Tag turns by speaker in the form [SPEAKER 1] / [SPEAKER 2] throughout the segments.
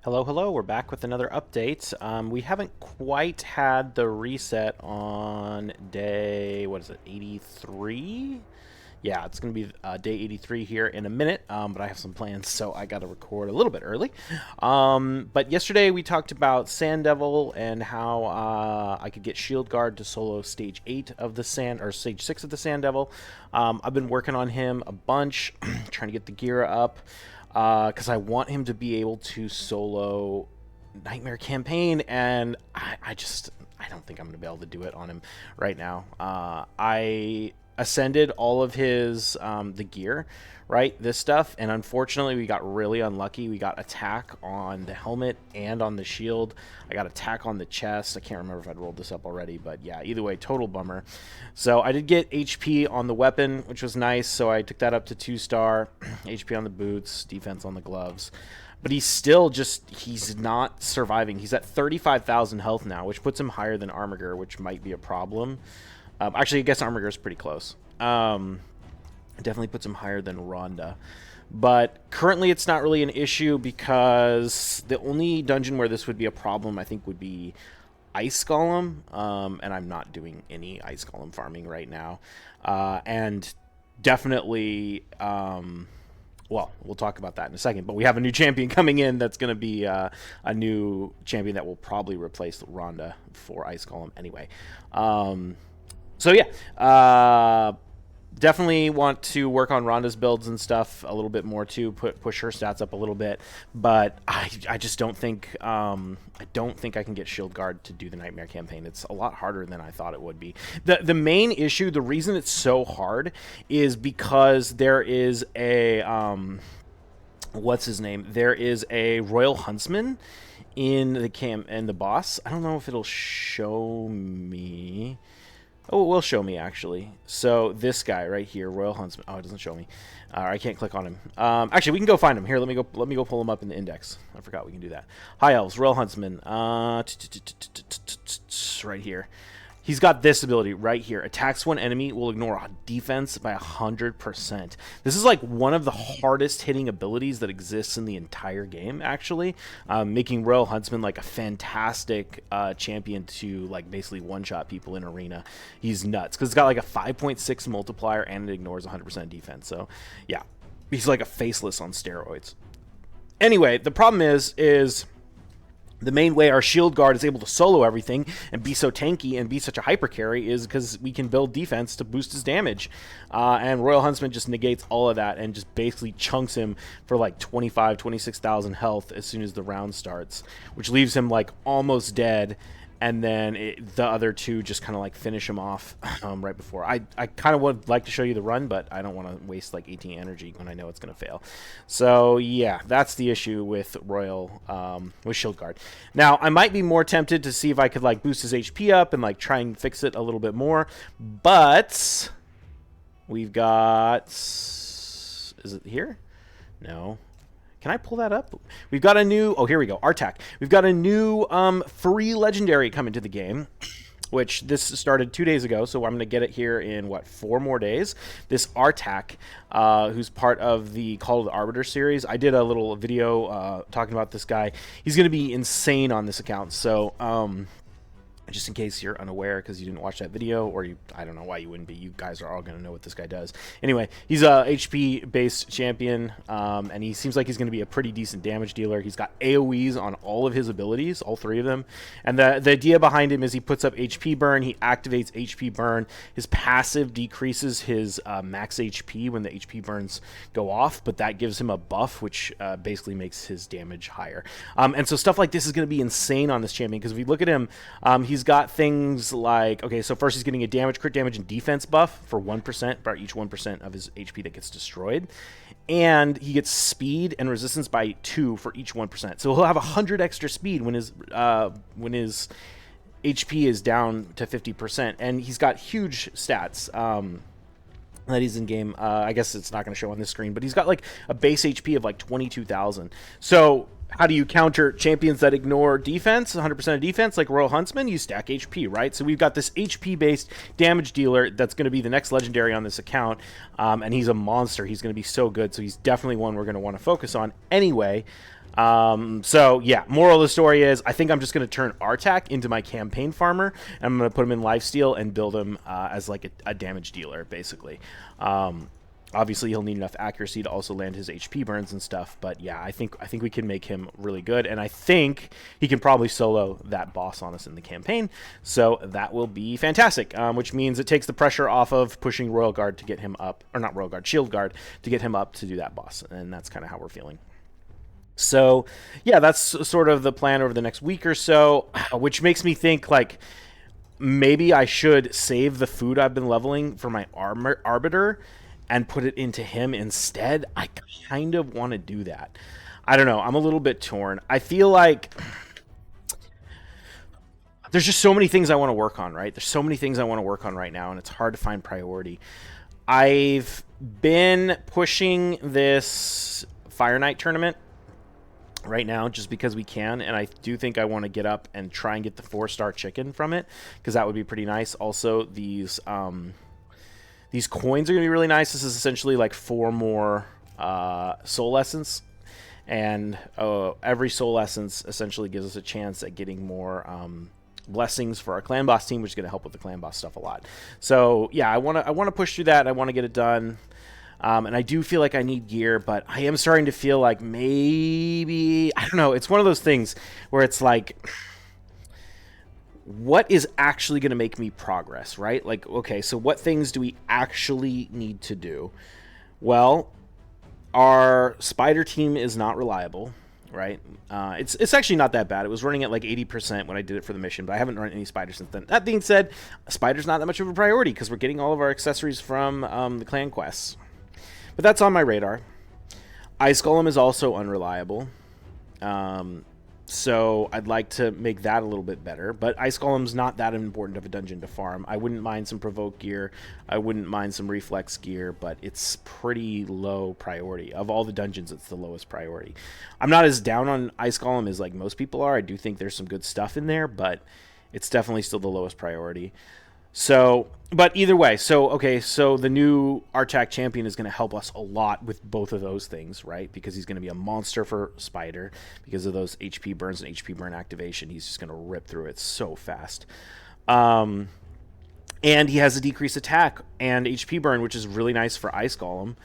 [SPEAKER 1] Hello, hello. We're back with another update. We haven't quite had the reset on day, what is it, 83? Yeah, it's going to be day 83 here in a minute, but I have some plans, so I got to record a little bit early. But yesterday we talked about Sand Devil and how I could get Shield Guard to solo stage 8 of the Sand, or stage 6 of the Sand Devil. I've been working on him a bunch, trying to get the gear up, because I want him to be able to solo Nightmare Campaign, and I don't think I'm going to be able to do it on him right now. I ascended all of his the gear, right, this stuff, and unfortunately we got really unlucky. We got attack on the helmet and on the shield. I got attack on the chest. I can't remember if I'd rolled this up already, but yeah, either way, total bummer. So I did get HP on the weapon, which was nice, so I took that up to 2-star. HP on the boots, defense on the gloves, but he's not surviving. He's at 35,000 health now, which puts him higher than Armiger, which might be a problem. Actually, I guess Armiger is pretty close. It definitely puts him higher than Rhonda. But currently it's not really an issue because the only dungeon where this would be a problem, I think, would be Ice Golem. And I'm not doing any Ice Golem farming right now. And definitely... well, we'll talk about that in a second, but we have a new champion coming in that's going to be a new champion that will probably replace Rhonda for Ice Golem anyway. So yeah, definitely want to work on Rhonda's builds and stuff a little bit more too, push her stats up a little bit, but I just don't think I can get Shield Guard to do the Nightmare Campaign. It's a lot harder than I thought it would be. The main issue, the reason it's so hard, is because there is a what's his name? There is a Royal Huntsman in the boss. I don't know if it'll show me. Oh, it will show me, actually. So this guy right here, Royal Huntsman. Oh, it doesn't show me. I can't click on him. Actually, we can go find him. Here, let me go pull him up in the index. I forgot we can do that. High Elves, Royal Huntsman. Right here. He's got this ability right here. Attacks one enemy, will ignore a defense by 100%. This is like one of the hardest hitting abilities that exists in the entire game, actually. Making Royal Huntsman like a fantastic champion to like basically one-shot people in arena. He's nuts because it's got like a 5.6 multiplier and it ignores 100% defense. So yeah, he's like a faceless on steroids. Anyway, the problem is the main way our Shield Guard is able to solo everything and be so tanky and be such a hyper carry is because we can build defense to boost his damage. And Royal Huntsman just negates all of that and just basically chunks him for like 26,000 health as soon as the round starts, which leaves him like almost dead. And then the other two just kind of like finish him off right before. I kind of would like to show you the run, but I don't want to waste like 18 energy when I know it's going to fail. So yeah, that's the issue with with Shield Guard. Now, I might be more tempted to see if I could like boost his HP up and like try and fix it a little bit more. But we've got... Is it here? No. Can I pull that up? We've got a new... Oh, here we go. Artak. We've got a new free legendary coming to the game, which this started 2 days ago, so I'm going to get it here in, 4 more days. This Artak, who's part of the Call of the Arbiter series. I did a little video talking about this guy. He's going to be insane on this account, so... just in case you're unaware because you didn't watch that video, or I don't know why you wouldn't be. You guys are all going to know what this guy does. Anyway, he's a HP-based champion, and he seems like he's going to be a pretty decent damage dealer. He's got AoEs on all of his abilities, all 3 of them. And the idea behind him is he puts up HP burn. He activates HP burn. His passive decreases his max HP when the HP burns go off, but that gives him a buff, which basically makes his damage higher. And so stuff like this is going to be insane on this champion, because if we look at him, he's got things like, okay, so first he's getting a crit damage and defense buff for 1%, for each 1% of his HP that gets destroyed. And he gets speed and resistance by 2 for each 1%. So he'll have 100 extra speed when his HP is down to 50%. And he's got huge stats. That he's in game. I guess it's not going to show on this screen, but he's got like a base HP of like 22,000. So how do you counter champions that ignore defense, 100% of defense, like Royal Huntsman? You stack HP, right? So we've got this HP-based damage dealer that's going to be the next legendary on this account, and he's a monster. He's going to be so good, so he's definitely one we're going to want to focus on. Anyway, So yeah, moral of the story is I think I'm just going to turn Artak into my campaign farmer, and I'm going to put him in lifesteal and build him as like a damage dealer, basically. Um, Obviously, he'll need enough accuracy to also land his HP burns and stuff. But yeah, I think we can make him really good, and I think he can probably solo that boss on us in the campaign. So that will be fantastic. Which means it takes the pressure off of pushing Royal Guard to get him up, or not Royal Guard, Shield Guard to get him up to do that boss, and that's kind of how we're feeling. So, yeah, that's sort of the plan over the next week or so, which makes me think like maybe I should save the food I've been leveling for my arbiter and put it into him instead. I kind of want to do that. I don't know. I'm a little bit torn. I feel like there's just so many things I want to work on, right? There's so many things I want to work on right now, and it's hard to find priority. I've been pushing this Fire Knight tournament right now just because we can, and I do think I want to get up and try and get the 4-star chicken from it, because that would be pretty nice. Also, these coins are going to be really nice. This is essentially like 4 more soul essence, and every soul essence essentially gives us a chance at getting more blessings for our clan boss team, which is going to help with the clan boss stuff a lot. So yeah, I want to push through that. I want to get it done. And I do feel like I need gear, but I am starting to feel like maybe, I don't know, it's one of those things where it's like, what is actually going to make me progress, right? Like, okay, so what things do we actually need to do? Well, our spider team is not reliable, right? It's actually not that bad. It was running at like 80% when I did it for the mission, but I haven't run any spiders since then. That being said, spider's not that much of a priority because we're getting all of our accessories from the clan quests. But that's on my radar. Ice Golem is also unreliable. So I'd like to make that a little bit better. But Ice Golem's not that important of a dungeon to farm. I wouldn't mind some Provoke gear. I wouldn't mind some Reflex gear, but it's pretty low priority. Of all the dungeons, it's the lowest priority. I'm not as down on Ice Golem as like most people are. I do think there's some good stuff in there, but it's definitely still the lowest priority. So, but either way, okay, so the new Artak champion is going to help us a lot with both of those things, right? Because he's going to be a monster for Spider because of those HP burns and HP burn activation. He's just going to rip through it so fast. And he has a decreased attack and HP burn, which is really nice for Ice Golem.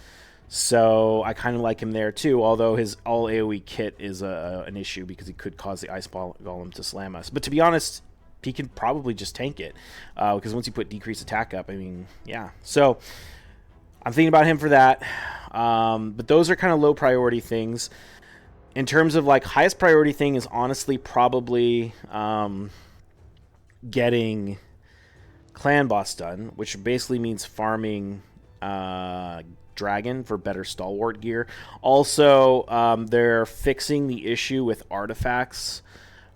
[SPEAKER 1] So I kind of like him there too, although his all AoE kit is an issue because he could cause the Ice Golem to slam us. But to be honest, he can probably just tank it because once you put decreased attack up, I mean, yeah. So I'm thinking about him for that. But those are kind of low priority things. In terms of like highest priority thing is honestly probably getting clan boss done, which basically means farming dragon for better stalwart gear. Also, they're fixing the issue with artifacts.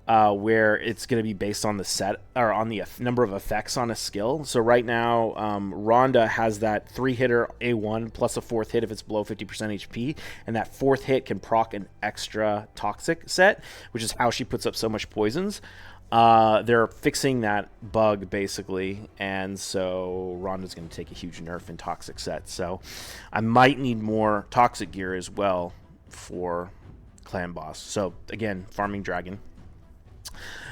[SPEAKER 1] Where it's going to be based on the set or on the number of effects on a skill. So right now, Rhonda has that 3-hitter A1 plus a 4th hit if it's below 50% HP, and that 4th hit can proc an extra toxic set, which is how she puts up so much poisons. They're fixing that bug basically, and so Rhonda's going to take a huge nerf in toxic sets. So I might need more toxic gear as well for clan boss. So again, farming dragon.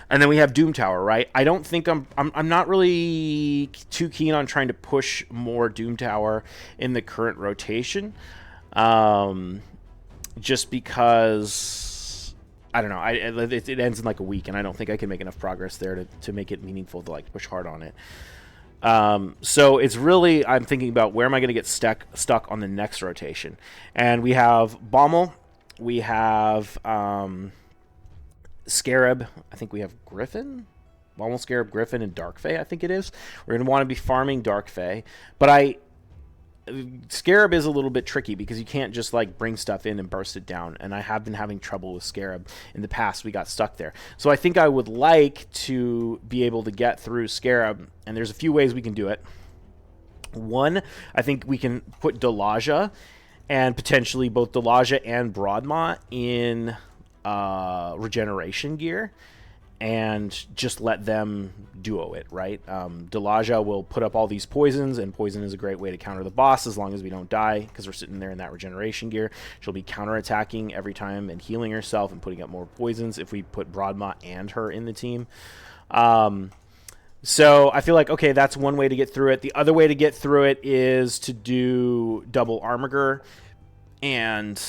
[SPEAKER 1] And then we have Doom Tower, right? I don't think I'm not really too keen on trying to push more Doom Tower in the current rotation, just because I don't know. It ends in like a week, and I don't think I can make enough progress there to make it meaningful to like push hard on it. So it's really I'm thinking about where am I going to get stuck on the next rotation, and we have Bommel, we have Scarab, I think we have Griffin, Bommel, Scarab, Griffin, and Darkfey, I think it is. We're going to want to be farming Darkfey, but Scarab is a little bit tricky because you can't just like bring stuff in and burst it down, and I have been having trouble with Scarab in the past. We got stuck there. So I think I would like to be able to get through Scarab, and there's a few ways we can do it. One, I think we can put Delaja and potentially both Delaja and Broadmaw in regeneration gear, and just let them duo it, right? Delaja will put up all these poisons, and poison is a great way to counter the boss as long as we don't die, because we're sitting there in that regeneration gear. She'll be counterattacking every time and healing herself and putting up more poisons if we put Broadmont and her in the team. So I feel like, okay, that's one way to get through it. The other way to get through it is to do double Armiger and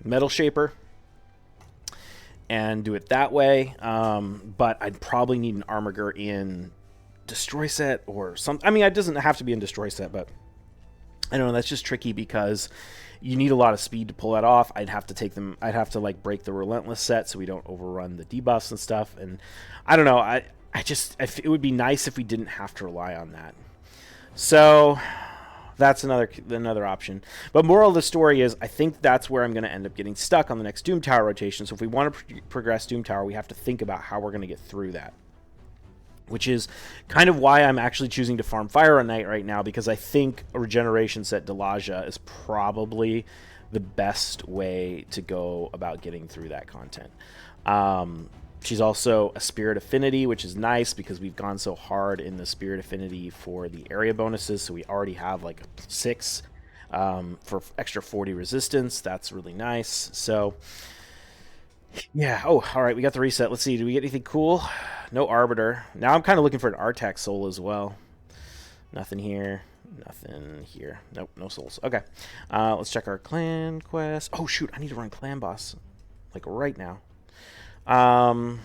[SPEAKER 1] Metal Shaper, and do it that way. But I'd probably need an Armiger in Destroy Set or something. I mean, it doesn't have to be in Destroy Set, but I don't know. That's just tricky because you need a lot of speed to pull that off. I'd have to like break the Relentless set so we don't overrun the debuffs and stuff. And I don't know. It would be nice if we didn't have to rely on that. So that's another option. But moral of the story is, I think that's where I'm going to end up getting stuck on the next Doom Tower rotation. So if we want to progress Doom Tower, we have to think about how we're going to get through that, which is kind of why I'm actually choosing to farm Fire Knight right now, because I think a regeneration set Delaja is probably the best way to go about getting through that content. She's also a Spirit Affinity, which is nice because we've gone so hard in the Spirit Affinity for the area bonuses, so we already have like 6 for extra 40 resistance. That's really nice. So yeah. Oh, all right, we got the reset. Let's see, do we get anything cool? No Arbiter. Now I'm kind of looking for an Artak soul as well. Nothing here. Nothing here. Nope, no souls. Okay. Let's check our clan quest. Oh shoot, I need to run clan boss like right now. Gotta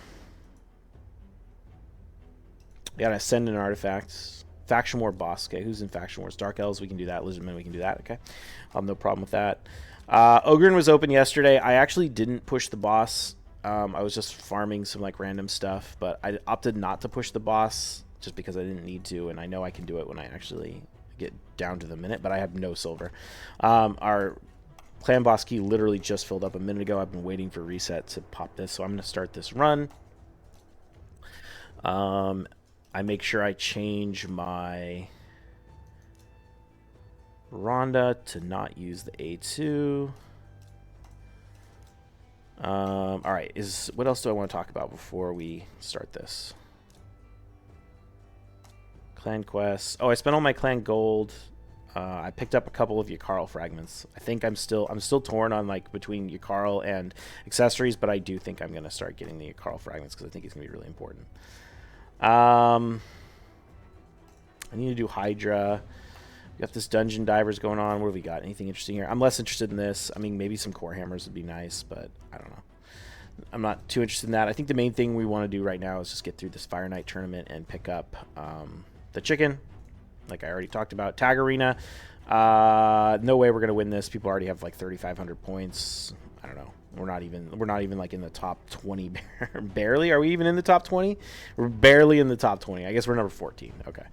[SPEAKER 1] send an artifact. Faction War boss. Okay, who's in Faction Wars? Dark Elves, we can do that. Lizardmen, we can do that. Okay. No problem with that. Ogryn was open yesterday. I actually didn't push the boss. I was just farming some like random stuff, but I opted not to push the boss just because I didn't need to, and I know I can do it when I actually get down to the minute, but I have no silver. Our clan boss key literally just filled up a minute ago. I've been waiting for reset to pop this, so I'm going to start this run. I make sure I change my Rhonda to not use the A2. All right, what else do I want to talk about before we start this? Clan quests. Oh, I spent all my clan gold. I picked up a couple of Yakarl fragments. I think I'm still torn on like between Yakarl and accessories, but I do think I'm gonna start getting the Yakarl fragments because I think it's gonna be really important. I need to do Hydra. We got this Dungeon Divers going on. What have we got? Anything interesting here? I'm less interested in this. I mean, maybe some Core Hammers would be nice, but I don't know. I'm not too interested in that. I think the main thing we want to do right now is just get through this Fire Knight tournament and pick up the chicken, like I already talked about. Tag Arena. No way we're gonna win this. People already have like 3,500 points. I don't know. We're not even like in the top 20. Barely. Are we even in the top 20? We're barely in the top 20. I guess we're number 14. Okay.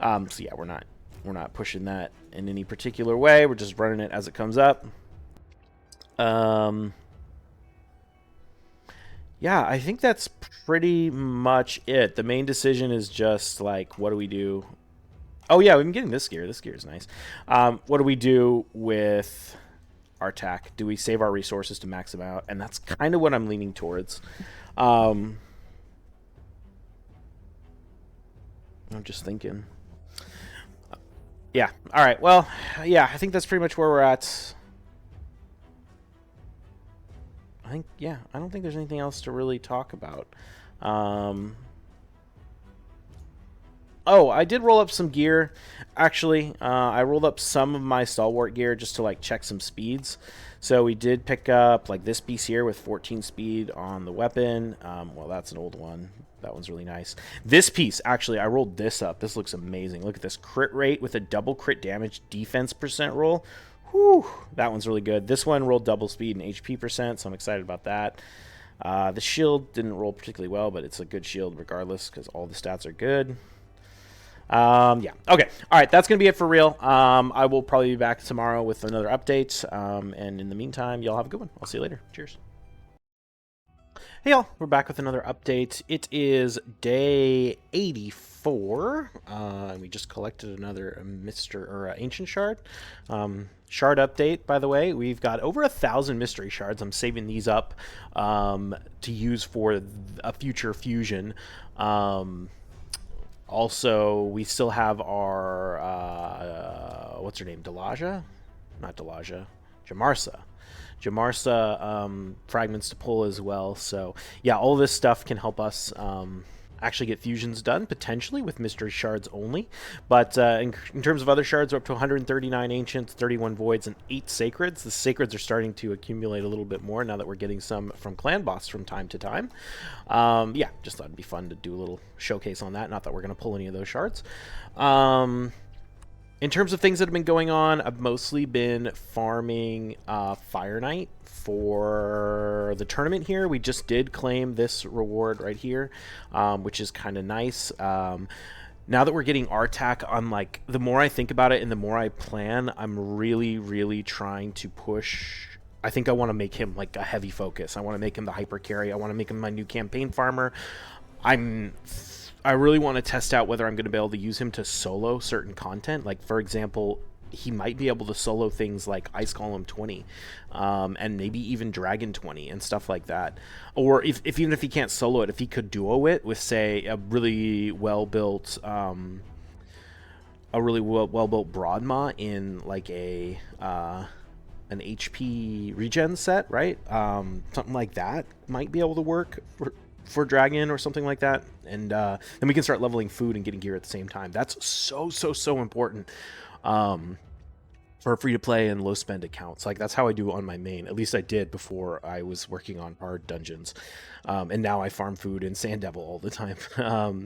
[SPEAKER 1] So yeah, we're not pushing that in any particular way. We're just running it as it comes up. Yeah, I think that's pretty much it. The main decision is just like, what do we do? Oh yeah, we've been getting this gear. This gear is nice. What do we do with Artak? Do we save our resources to max them out? And that's kind of what I'm leaning towards. I'm just thinking. Yeah. All right. Well, yeah, I think that's pretty much where we're at. Yeah, I don't think there's anything else to really talk about. Oh, I did roll up some gear. Actually, I rolled up some of my Stalwart gear just to like check some speeds. So we did pick up like this piece here with 14 speed on the weapon. Well, that's an old one. That one's really nice. This piece, actually, I rolled this up. This looks amazing. Look at this crit rate with a double crit damage defense % roll. Whew, that one's really good. This one rolled double speed and HP %, so I'm excited about that. The shield didn't roll particularly well, but it's a good shield regardless because all the stats are good. Yeah. Okay. All right. That's going to be it for real. I will probably be back tomorrow with another update. And in the meantime, y'all have a good one. I'll see you later. Cheers. Hey y'all, we're back with another update. It is day 84, and we just collected another ancient shard. Shard update, by the way, we've got over 1,000 mystery shards. I'm saving these up to use for a future fusion. Also, we still have our what's her name, Delaja? Not Delaja, Jamarsa. Fragments to pull as well. So yeah, all this stuff can help us actually get fusions done, potentially with mystery shards only. But in terms of other shards, we're up to 139 ancients, 31 voids, and 8 sacreds. The sacreds are starting to accumulate a little bit more now that we're getting some from clan boss from time to time. Yeah, just thought it'd be fun to do a little showcase on that. Not that we're going to pull any of those shards. In terms of things that have been going on, I've mostly been farming Fire Knight for the tournament here. We just did claim this reward right here, which is kind of nice. Now that we're getting Artak, I'm like, the more I think about it and the more I plan, I'm really, really trying to push. I think I want to make him like a heavy focus. I want to make him the hyper carry. I want to make him my new campaign farmer. I really want to test out whether I'm going to be able to use him to solo certain content. Like, for example, he might be able to solo things like Ice Golem 20, and maybe even Dragon 20 and stuff like that. Or if even if he can't solo it, if he could duo it with, say, a really well-built Broadmaw in like an HP regen set, right? Something like that might be able to work for Dragon or something like that, and then we can start leveling food and getting gear at the same time. That's so important for free-to-play and low-spend accounts. Like, that's how I do on my main. At least I did before I was working on hard dungeons, and now I farm food in Sand Devil all the time,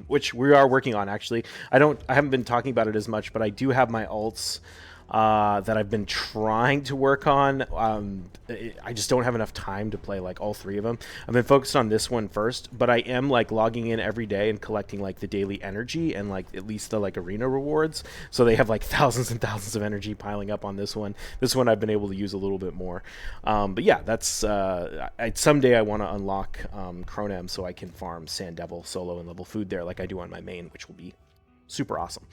[SPEAKER 1] which we are working on, actually. I haven't been talking about it as much, but I do have my alts that I've been trying to work on. I just don't have enough time to play like all 3 of them. I've been focused on this one first, but I am like logging in every day and collecting like the daily energy and like at least the like arena rewards. So they have like thousands and thousands of energy piling up on this one. This one I've been able to use a little bit more. But yeah, that's someday I want to unlock Chronem so I can farm Sand Devil solo and level food there like I do on my main, which will be super awesome.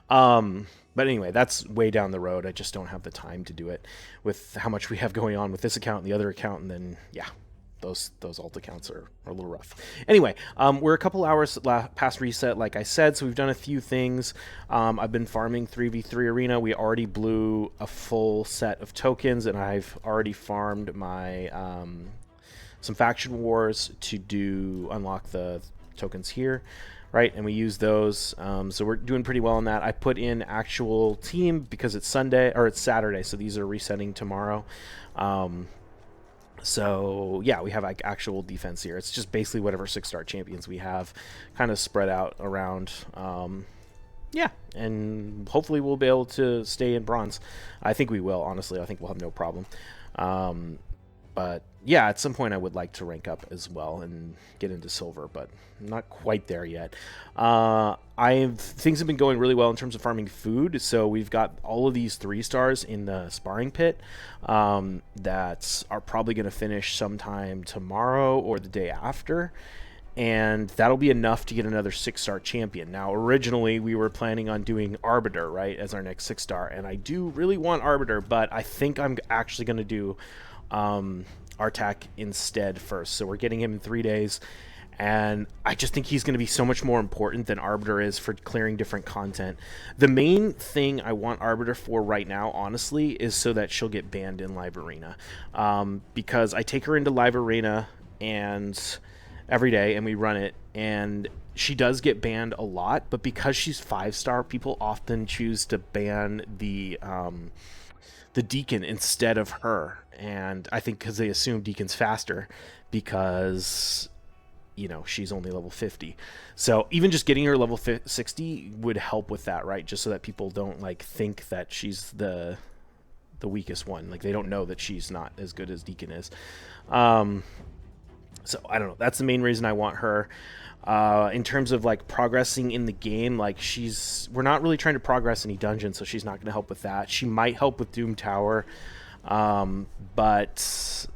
[SPEAKER 1] But anyway, that's way down the road. I just don't have the time to do it with how much we have going on with this account and the other account. And then, yeah, those alt accounts are a little rough. Anyway, we're a couple hours past reset, like I said, so we've done a few things. I've been farming 3v3 arena. We already blew a full set of tokens, and I've already farmed my some faction wars to unlock the tokens here. Right, and we use those, so we're doing pretty well on that. I put in actual team because it's Sunday, or it's Saturday, so these are resetting tomorrow. So yeah, we have like actual defense here. It's just basically whatever 6-star champions we have, kind of spread out around. Yeah, and hopefully we'll be able to stay in bronze. I think we will, honestly. I think we'll have no problem. But yeah, at some point I would like to rank up as well and get into silver, but I'm not quite there yet. Things have been going really well in terms of farming food. So we've got all of these 3-stars in the sparring pit that are probably going to finish sometime tomorrow or the day after. And that'll be enough to get another 6-star champion. Now, originally, we were planning on doing Arbiter, right, as our next 6-star. And I do really want Arbiter, but I think I'm actually going to do Artak instead first. So we're getting him in 3 days. And I just think he's going to be so much more important than Arbiter is for clearing different content. The main thing I want Arbiter for right now, honestly, is so that she'll get banned in Live Arena. Because I take her into Live Arena and every day and we run it, and she does get banned a lot, but because she's 5-star, people often choose to ban the Deacon instead of her. And I think because they assume Deacon's faster because, you know, she's only level 50. So even just getting her level 60 would help with that, right? Just so that people don't like think that she's the weakest one. Like, they don't know that she's not as good as Deacon is. So I don't know. That's the main reason I want her. In terms of like progressing in the game, like we're not really trying to progress any dungeons, so she's not going to help with that. She might help with Doom Tower, but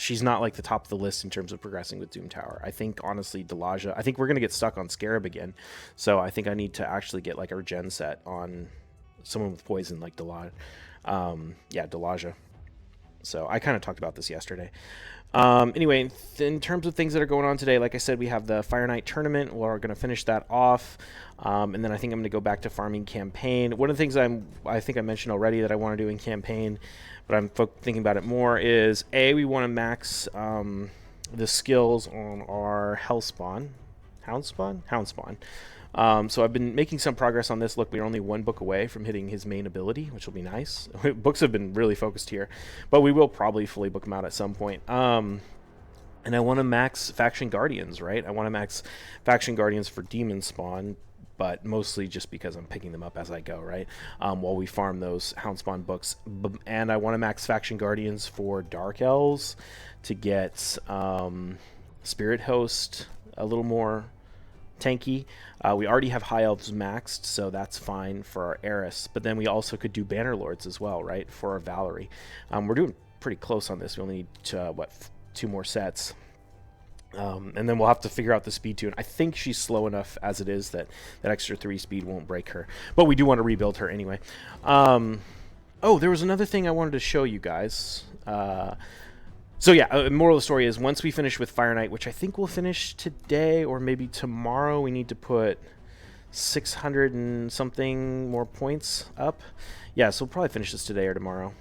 [SPEAKER 1] she's not like the top of the list in terms of progressing with Doom Tower. I think honestly, Delaja. I think we're gonna get stuck on Scarab again, so I think I need to actually get like our gen set on someone with poison like Delaja. Yeah, Delaja. So I kind of talked about this yesterday. Anyway, in terms of things that are going on today, like I said, we have the Fire Knight tournament. We're going to finish that off, and then I think I'm going to go back to farming campaign. One of the things I think I mentioned already that I want to do in campaign, but I'm thinking about it more, is we want to max the skills on our Hellspawn, Houndspawn. So I've been making some progress on this. Look, we're only one book away from hitting his main ability, which will be nice. Books have been really focused here, but we will probably fully book them out at some point. And I want to max Faction Guardians, right? I want to max Faction Guardians for Demon Spawn, but mostly just because I'm picking them up as I go, right? While we farm those Houndspawn books. And I want to max Faction Guardians for Dark Elves to get Spirit Host a little more tanky. We already have High Elves maxed, so that's fine for our Eris. But then we also could do Bannerlords as well, right, for our Valerie. We're doing pretty close on this. We only need two more sets. And then we'll have to figure out the speed tune. I think she's slow enough as it is that that extra 3 speed won't break her. But we do want to rebuild her anyway. Oh, there was another thing I wanted to show you guys. So yeah, moral of the story is once we finish with Fire Knight, which I think we'll finish today or maybe tomorrow, we need to put 600 and something more points up. Yeah, so we'll probably finish this today or tomorrow.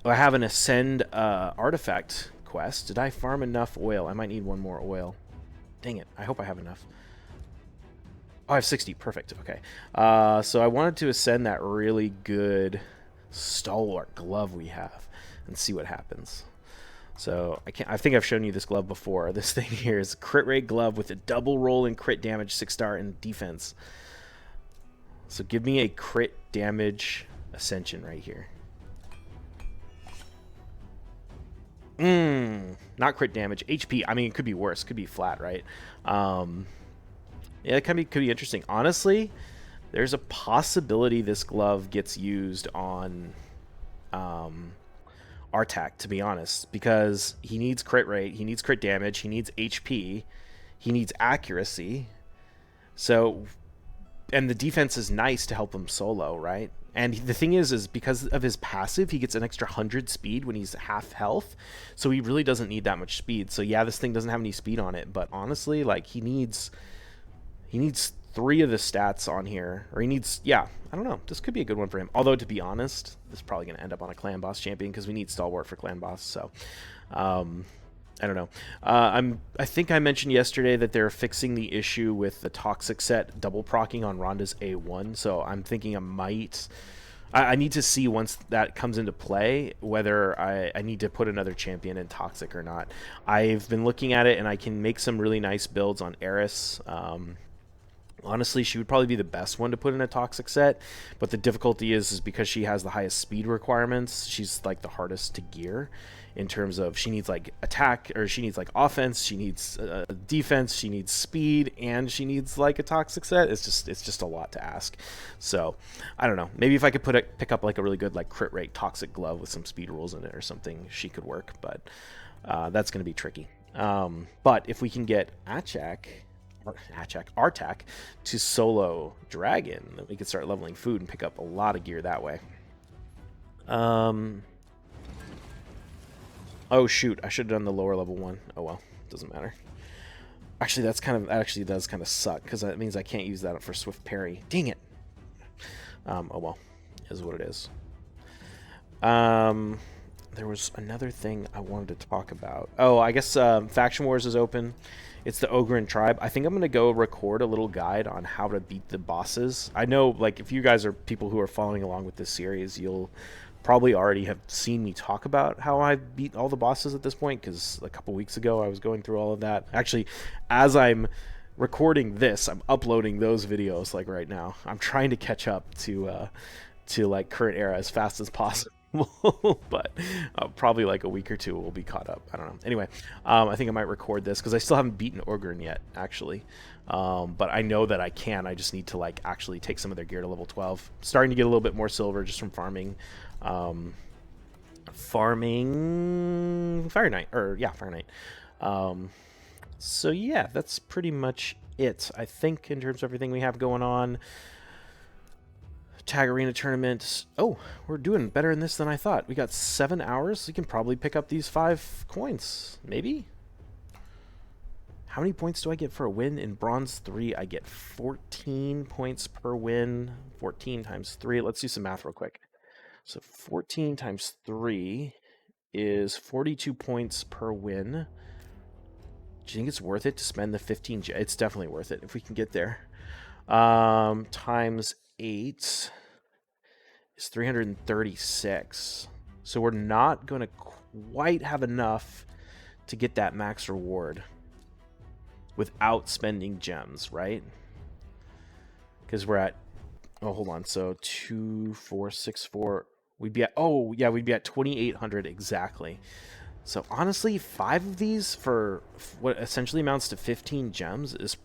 [SPEAKER 1] I have an Ascend artifact quest. Did I farm enough oil? I might need one more oil. Dang it, I hope I have enough. Oh, I have 60, perfect, okay. So I wanted to ascend that really good stalwart glove we have and see what happens. So I think I've shown you this glove before. This thing here is a crit rate glove with a double roll and crit damage, 6-star in defense. So give me a crit damage ascension right here. Not crit damage, HP. I mean, it could be worse, could be flat, right? Yeah, it could be interesting. Honestly, there's a possibility this glove gets used on Artak, to be honest, because he needs crit rate, he needs crit damage, he needs HP, he needs accuracy. So, and the defense is nice to help him solo, right? And the thing is because of his passive, he gets an extra 100 speed when he's half health. So he really doesn't need that much speed. So yeah, this thing doesn't have any speed on it, but honestly, like he needs 3 of the stats on here, or he needs, yeah, I don't know, this could be a good one for him. Although, to be honest, this is probably going to end up on a clan boss champion because we need stalwart for clan boss. So I don't know. I think I mentioned yesterday that they're fixing the issue with the toxic set double procking on Rhonda's A1, so I'm thinking I need to see once that comes into play whether I need to put another champion in toxic or not. I've been looking at it, and I can make some really nice builds on Eris. Honestly, she would probably be the best one to put in a toxic set, but the difficulty is because she has the highest speed requirements, she's like the hardest to gear in terms of she needs like attack, or she needs like offense, she needs defense, she needs speed, and she needs like a toxic set. It's just a lot to ask. So I don't know, maybe if I could pick up like a really good like crit rate toxic glove with some speed rules in it or something, she could work, but that's going to be tricky. But if we can get Artak to solo Dragon, then we could start leveling food and pick up a lot of gear that way. Oh shoot, I should have done the lower level one. Oh well, doesn't matter. Actually, that does kind of suck, because that means I can't use that for Swift Parry. Dang it. Oh well, is what it is. There was another thing I wanted to talk about. Oh, I guess Faction Wars is open. It's the Ogren tribe. I think I'm going to go record a little guide on how to beat the bosses. I know, like, if you guys are people who are following along with this series, you'll probably already have seen me talk about how I beat all the bosses at this point, because a couple weeks ago I was going through all of that. Actually, as I'm recording this, I'm uploading those videos, like, right now. I'm trying to catch up to like, current era as fast as possible. But probably like a week or two we'll be caught up. I don't know. Anyway, I think I might record this because I still haven't beaten Ogren yet, actually. But I know that I can. I just need to like actually take some of their gear to level 12. Starting to get a little bit more silver just from farming farming Fire Knight, or yeah, Fire Knight. Um, so yeah, that's pretty much it, I think, in terms of everything we have going on. Tag Arena tournament. Oh, we're doing better in this than I thought. We got 7 hours. We can probably pick up these 5 coins. Maybe? How many points do I get for a win? In Bronze 3, I get 14 points per win. 14 times 3. Let's do some math real quick. So 14 times 3 is 42 points per win. Do you think it's worth it to spend the 15? It's definitely worth it if we can get there. Times 8 is 336. So we're not going to quite have enough to get that max reward without spending gems, right? Because we're at, oh, hold on. So 2464. We'd be at, oh, yeah, we'd be at 2,800 exactly. So honestly, 5 of these for what essentially amounts to 15 gems is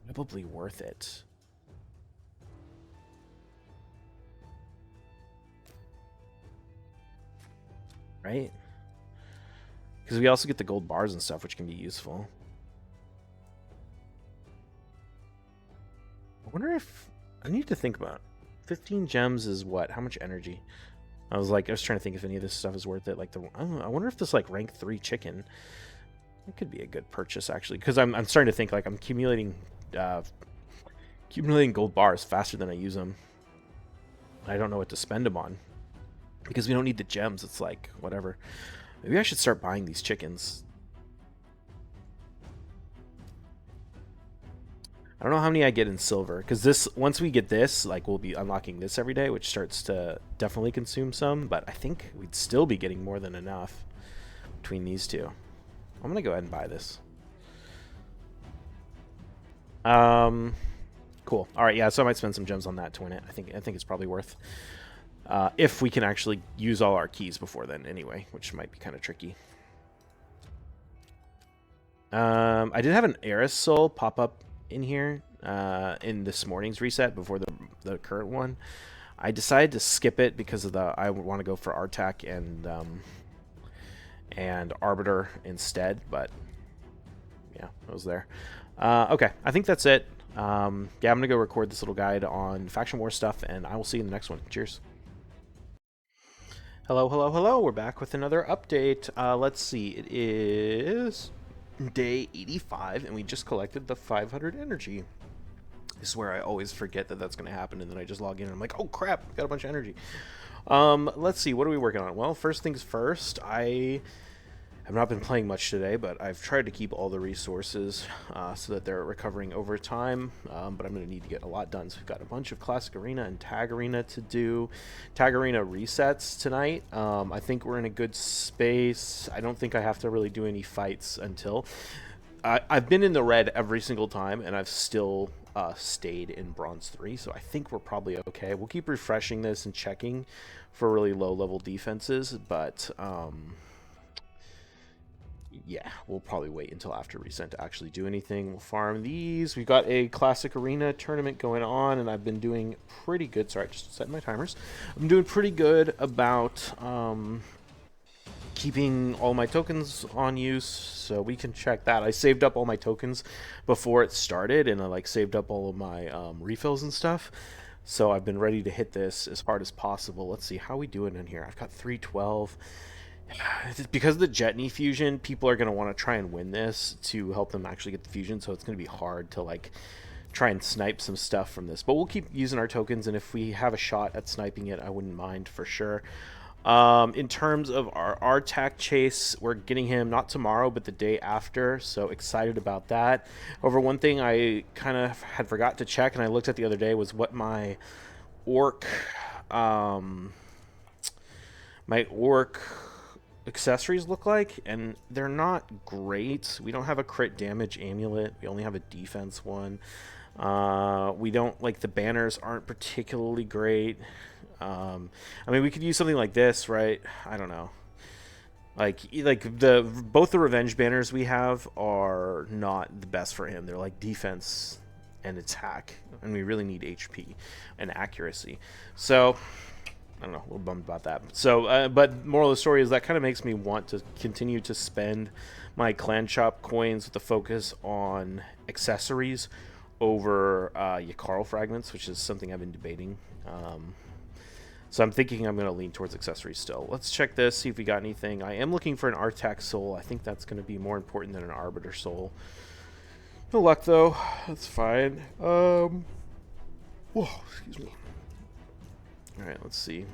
[SPEAKER 1] probably worth it. Right? Because we also get the gold bars and stuff, which can be useful. I wonder if, I need to think about it. 15 gems is what? How much energy? I was trying to think if any of this stuff is worth it. Like I don't know, I wonder if this like rank 3 chicken, it could be a good purchase actually. Because I'm starting to think like I'm accumulating gold bars faster than I use them. I don't know what to spend them on because we don't need the gems. It's like whatever. Maybe I should start buying these chickens. I don't know how many I get in silver, because this, once we get this, like, we'll be unlocking this every day, which starts to definitely consume some, but I think we'd still be getting more than enough between these two. I'm gonna go ahead and buy this. Cool. All right, yeah, so I might spend some gems on that to win it. I think it's probably worth, if we can actually use all our keys before then anyway, which might be kind of tricky. I did have an Eris Soul pop up in here in this morning's reset before the current one. I decided to skip it because of I want to go for Artak and Arbiter instead, but yeah, it was there. Okay, I think that's it. Yeah, I'm gonna go record this little guide on faction war stuff, and I will see you in the next one. Cheers. Hello, hello, hello. We're back with another update. Let's see. It is day 85, and we just collected the 500 energy. I swear I always forget that that's going to happen, and then I just log in and I'm like, oh crap, got a bunch of energy. Let's see, what are we working on? Well, first things first, I have not been playing much today, but I've tried to keep all the resources so that they're recovering over time, but I'm going to need to get a lot done. So we've got a bunch of Classic Arena and Tag Arena to do. Tag Arena resets tonight. I think we're in a good space. I don't think I have to really do any fights until... I've been in the red every single time, and I've still stayed in Bronze 3, so I think we're probably okay. We'll keep refreshing this and checking for really low-level defenses, but... yeah, we'll probably wait until after reset to actually do anything. We'll farm these. We've got a Classic Arena tournament going on, and I've been doing pretty good. Sorry, just setting my timers. I'm doing pretty good about keeping all my tokens on use, so we can check that. I saved up all my tokens before it started, and I saved up all of my refills and stuff. So I've been ready to hit this as hard as possible. Let's see how we doing in here. I've got 312. Because of the Jetney fusion, people are going to want to try and win this to help them actually get the fusion, so it's going to be hard to try and snipe some stuff from this. But we'll keep using our tokens, and if we have a shot at sniping it, I wouldn't mind for sure. In terms of our Artak chase, we're getting him not tomorrow, but the day after, so excited about that. However, one thing I kind of had forgot to check, and I looked at the other day, was what my orc accessories look like, and they're not great. We don't have a crit damage amulet. We only have a defense one. We don't, the banners aren't particularly great. I mean, we could use something like this, right? I don't know. Both the revenge banners we have are not the best for him. They're defense and attack, and we really need HP and accuracy. So I don't know, a little bummed about that. So, but moral of the story is that kind of makes me want to continue to spend my clan shop coins with the focus on accessories over Yakarl fragments, which is something I've been debating. So I'm thinking I'm going to lean towards accessories still. Let's check this, see if we got anything. I am looking for an Artak soul. I think that's going to be more important than an Arbiter soul. No luck, though. That's fine. Whoa, excuse me. Alright, let's see.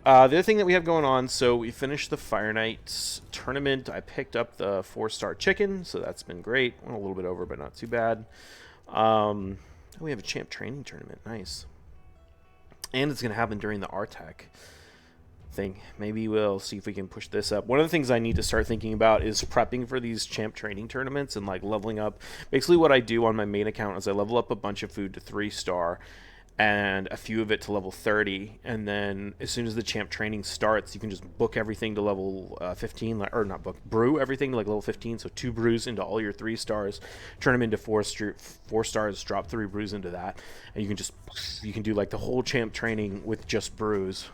[SPEAKER 1] The other thing that we have going on, so we finished the Fire Knights tournament. I picked up the 4-star chicken, so that's been great. Went a little bit over, but not too bad. We have a champ training tournament. Nice. And it's going to happen during the Artak thing. Maybe we'll see if we can push this up. One of the things I need to start thinking about is prepping for these champ training tournaments and like leveling up. Basically what I do on my main account is I level up a bunch of food to 3-star and a few of it to level 30, and then as soon as the champ training starts, you can just book everything to level 15, or not book, brew everything to like level 15, so 2 brews into all your 3 stars, turn them into 4 stars, drop 3 brews into that, and you can do like the whole champ training with just brews,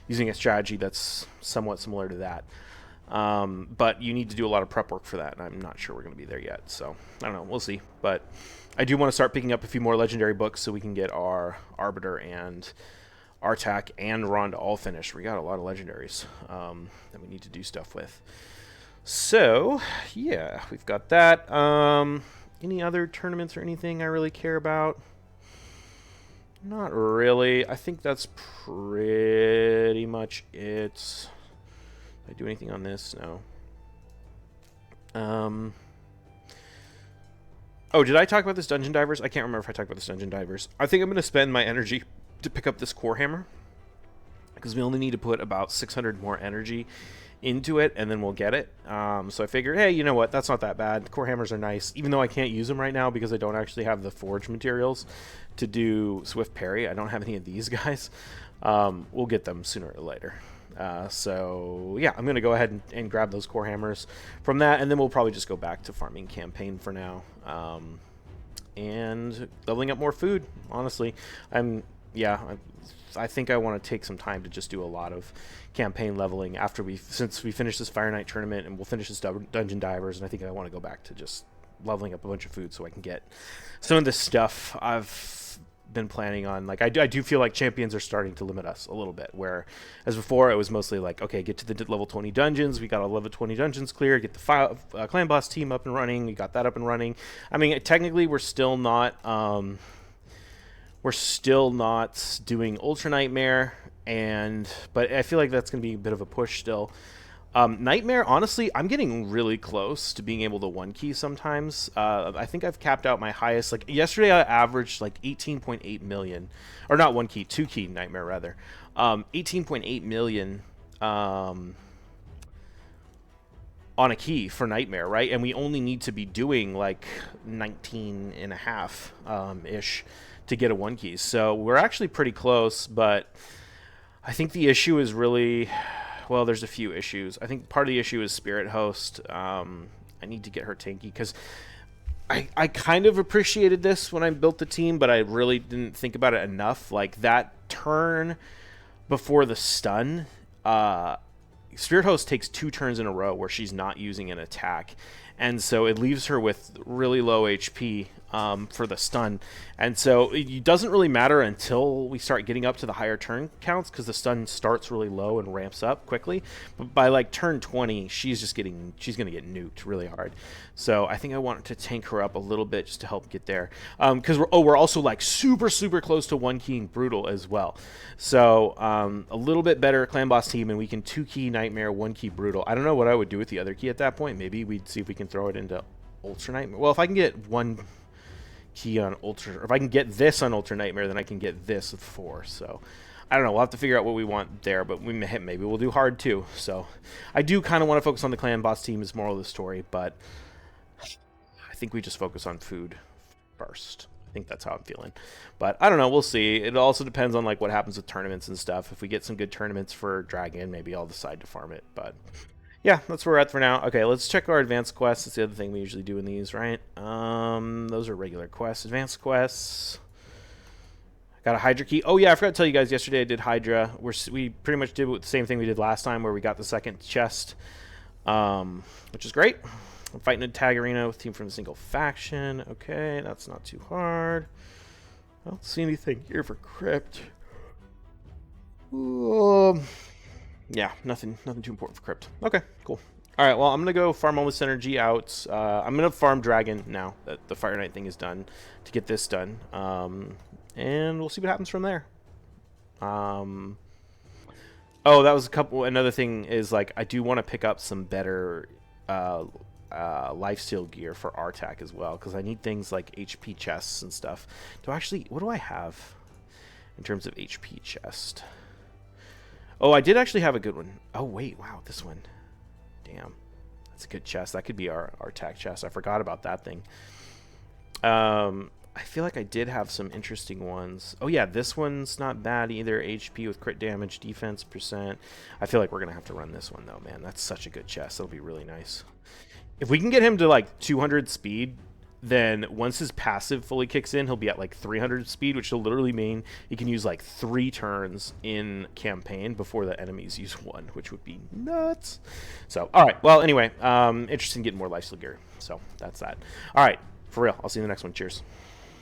[SPEAKER 1] using a strategy that's somewhat similar to that. But you need to do a lot of prep work for that, and I'm not sure we're going to be there yet, so I don't know, we'll see. But I do want to start picking up a few more legendary books so we can get our Arbiter and Artak and Ronda all finished. We got a lot of legendaries that we need to do stuff with. So, yeah, we've got that. Any other tournaments or anything I really care about? Not really. I think that's pretty much it. Did I do anything on this? No. Oh, did I talk about this Dungeon Divers? I can't remember if I talked about this Dungeon Divers. I think I'm going to spend my energy to pick up this Core Hammer, because we only need to put about 600 more energy into it, and then we'll get it. So I figured, hey, you know what? That's not that bad. Core Hammers are nice, even though I can't use them right now because I don't actually have the forge materials to do Swift Parry. I don't have any of these guys. We'll get them sooner or later. So yeah, I'm going to go ahead and grab those Core Hammers from that, and then we'll probably just go back to farming campaign for now, and leveling up more food. Honestly, I think I want to take some time to just do a lot of campaign leveling since we finish this Fire Knight tournament, and we'll finish this Dungeon Divers, and I think I want to go back to just leveling up a bunch of food so I can get some of the stuff I've been planning on. Like I do feel like champions are starting to limit us a little bit, where as before it was mostly like, okay, get to the level 20 dungeons, we got a level 20 dungeons clear, get the clan boss team up and running, we got that up and running. I mean, technically we're still not doing Ultra Nightmare, but I feel like that's going to be a bit of a push still. Nightmare, honestly, I'm getting really close to being able to 1-key sometimes. I think I've capped out my highest. Like yesterday, I averaged like 18.8 million, or not 1-key, 2-key Nightmare rather. 18.8 million on a key for Nightmare, right? And we only need to be doing like 19 and a half ish to get a 1-key. So we're actually pretty close, but I think the issue is really... Well, there's a few issues. I think part of the issue is Spirit Host. I need to get her tanky, because I kind of appreciated this when I built the team, but I really didn't think about it enough. Like, that turn before the stun, Spirit Host takes 2 turns in a row where she's not using an attack, and so it leaves her with really low HP for the stun. And so it doesn't really matter until we start getting up to the higher turn counts, because the stun starts really low and ramps up quickly. But by like turn 20, she's going to get nuked really hard. So I think I want to tank her up a little bit just to help get there. Because we're also like super, super close to 1-keying Brutal as well. So a little bit better clan boss team, and we can 2-key Nightmare, 1-key Brutal. I don't know what I would do with the other key at that point. Maybe we'd see if we can throw it into Ultra Nightmare. Well, if I can get 1 key on Ultra, or if I can get this on Ultra Nightmare, then I can get this with 4. So I don't know, we'll have to figure out what we want there, but maybe we'll do hard too. So I do kind of want to focus on the clan boss team as moral of the story, but I think we just focus on food first. I think that's how I'm feeling, but I don't know, we'll see. It also depends on like what happens with tournaments and stuff. If we get some good tournaments for Dragon, maybe I'll decide to farm it. But yeah, that's where we're at for now. Okay, let's check our advanced quests. That's the other thing we usually do in these, right? Those are regular quests. Advanced quests. Got a Hydra key. Oh, yeah, I forgot to tell you guys, yesterday I did Hydra. We pretty much did the same thing we did last time, where we got the second chest, which is great. I'm fighting a tag arena with team from a single faction. Okay, that's not too hard. I don't see anything here for crypt. Yeah, nothing too important for crypt. Okay, cool. All right, well, I'm gonna go farm all this energy out. I'm gonna farm dragon now that the Fire Knight thing is done to get this done, and we'll see what happens from there. Oh, that was another thing is, like, I do want to pick up some better lifesteal gear for Artak as well, because I need things like HP chests and stuff. What do I have in terms of HP chest? Oh, I did actually have a good one. Oh, wait, wow, this one. Damn, that's a good chest. That could be our Artak chest. I forgot about that thing. I feel like I did have some interesting ones. Oh yeah, this one's not bad either. HP with crit damage, defense percent. I feel like we're gonna have to run this one though, man. That's such a good chest. That'll be really nice. If we can get him to like 200 speed, then once his passive fully kicks in, he'll be at like 300 speed, which will literally mean he can use like 3 turns in campaign before the enemies use 1, which would be nuts. So, all right. Well, anyway, interested in getting more lifesteal gear. So that's that. All right, for real. I'll see you in the next one. Cheers.